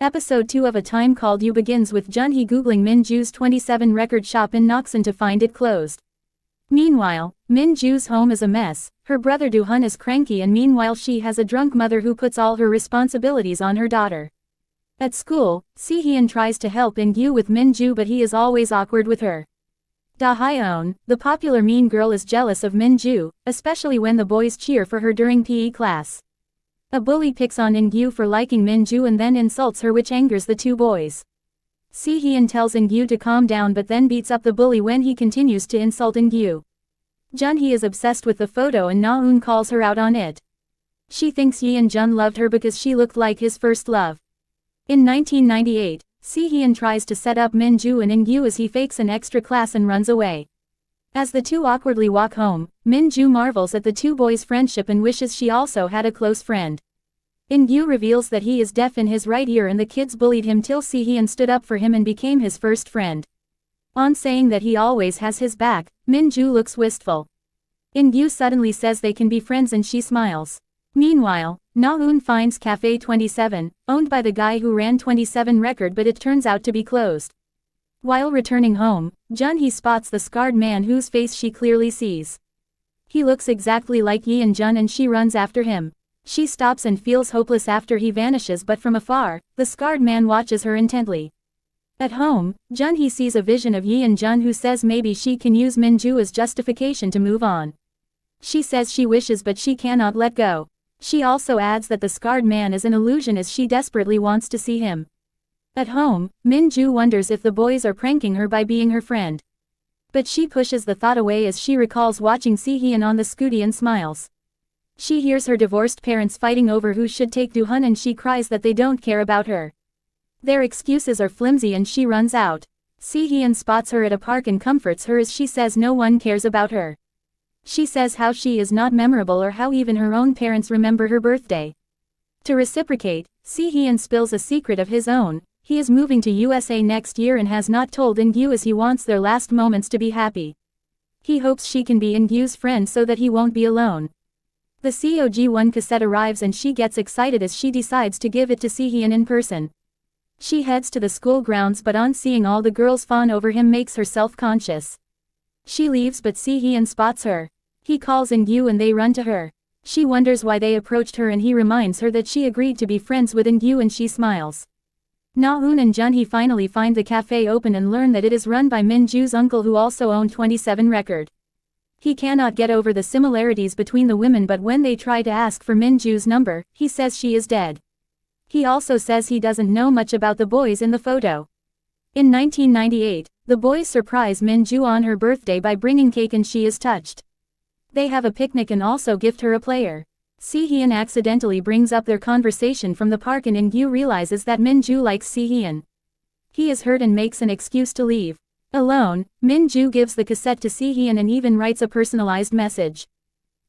Episode 2 of A Time Called You begins with Jun-hee googling Min-ju's 27 record shop in Noksan to find it closed. Meanwhile, Min-ju's home is a mess, her brother Do-hun is cranky and meanwhile she has a drunk mother who puts all her responsibilities on her daughter. At school, Si-hyun tries to help In-gyu with Min-ju but he is always awkward with her. Da-hyun, the popular mean girl, is jealous of Min-ju, especially when the boys cheer for her during PE class. A bully picks on In-gyu for liking Min-ju and then insults her, which angers the two boys. Si-hyun tells In-gyu to calm down but then beats up the bully when he continues to insult In-gyu. Jun-hee is obsessed with the photo and Na-eun calls her out on it. She thinks Yeon-jun loved her because she looked like his first love. In 1998, Si-hyun tries to set up Min-ju and In-gyu as he fakes an extra class and runs away. As the two awkwardly walk home, Min-ju marvels at the two boys' friendship and wishes she also had a close friend. In-gyu reveals that he is deaf in his right ear and the kids bullied him till Si-hyun stood up for him and became his first friend. On saying that he always has his back, Min-ju looks wistful. In-gyu suddenly says they can be friends and she smiles. Meanwhile, Na-eun finds Cafe 27, owned by the guy who ran 27 record, but it turns out to be closed. While returning home, Jun-hee spots the scarred man whose face she clearly sees. He looks exactly like Yeon-jun and she runs after him. She stops and feels hopeless after he vanishes, but from afar, the scarred man watches her intently. At home, Jun-hee sees a vision of Yeon-jun who says maybe she can use Min-ju as justification to move on. She says she wishes but she cannot let go. She also adds that the scarred man is an illusion as she desperately wants to see him. At home, Min-ju wonders if the boys are pranking her by being her friend. But she pushes the thought away as she recalls watching Si-hyun on the scooty and smiles. She hears her divorced parents fighting over who should take Do-hun and she cries that they don't care about her. Their excuses are flimsy and she runs out. Si-hyun spots her at a park and comforts her as she says no one cares about her. She says how she is not memorable or how even her own parents remember her birthday. To reciprocate, Si-hyun spills a secret of his own. He is moving to USA next year and has not told In-gyu as he wants their last moments to be happy. He hopes she can be In-gyu's friend so that he won't be alone. The COG1 cassette arrives and she gets excited as she decides to give it to Si-hyun in person. She heads to the school grounds but on seeing all the girls fawn over him makes her self-conscious. She leaves but Si-hyun spots her. He calls In-gyu and they run to her. She wonders why they approached her and he reminds her that she agreed to be friends with In-gyu and she smiles. Na-eun and Jun-hee finally find the cafe open and learn that it is run by Min-ju's uncle who also owned 27 record. He cannot get over the similarities between the women but when they try to ask for Min-ju's number, he says she is dead. He also says he doesn't know much about the boys in the photo. In 1998, the boys surprise Min-ju on her birthday by bringing cake and she is touched. They have a picnic and also gift her a player. Si-hyun accidentally brings up their conversation from the park and In-gyu realizes that Min-ju likes Si-hyun. He is hurt and makes an excuse to leave. Alone, Min-ju gives the cassette to Si-hyun and even writes a personalized message.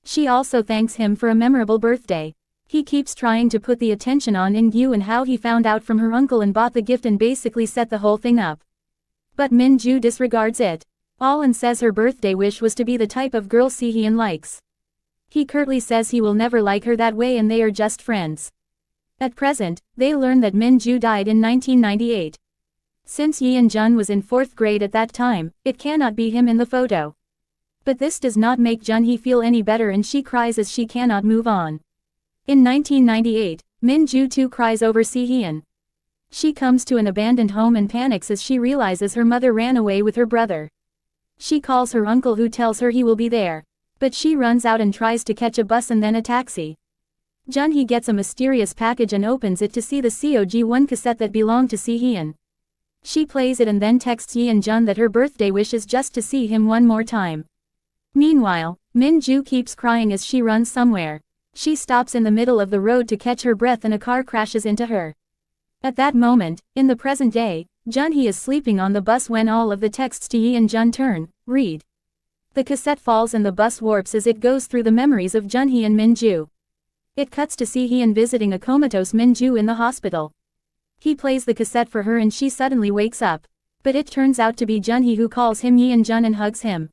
She also thanks him for a memorable birthday. He keeps trying to put the attention on In-gyu and how he found out from her uncle and bought the gift and basically set the whole thing up. But Min-ju disregards it all and says her birthday wish was to be the type of girl Si-hyun likes. He curtly says he will never like her that way and they are just friends. At present, they learn that Min-ju died in 1998. Since Yeon-jun was in 4th grade at that time, it cannot be him in the photo. But this does not make Jun-hee feel any better and she cries as she cannot move on. In 1998, Min-ju too cries over Si-hyun. She comes to an abandoned home and panics as she realizes her mother ran away with her brother. She calls her uncle who tells her he will be there. But she runs out and tries to catch a bus and then a taxi. Jun-hee gets a mysterious package and opens it to see the COG1 cassette that belonged to Si-hyun. She plays it and then texts Yeon-jun that her birthday wish is just to see him one more time. Meanwhile, Min-ju keeps crying as she runs somewhere. She stops in the middle of the road to catch her breath and a car crashes into her. At that moment, in the present day, Jun-hee is sleeping on the bus when all of the texts to Yeon-jun turn, read. The cassette falls and the bus warps as it goes through the memories of Jun-hee and Min-ju. It cuts to Si-hyun visiting a comatose Min-ju in the hospital. He plays the cassette for her and she suddenly wakes up. But it turns out to be Jun-hee who calls him Yeon-jun and hugs him.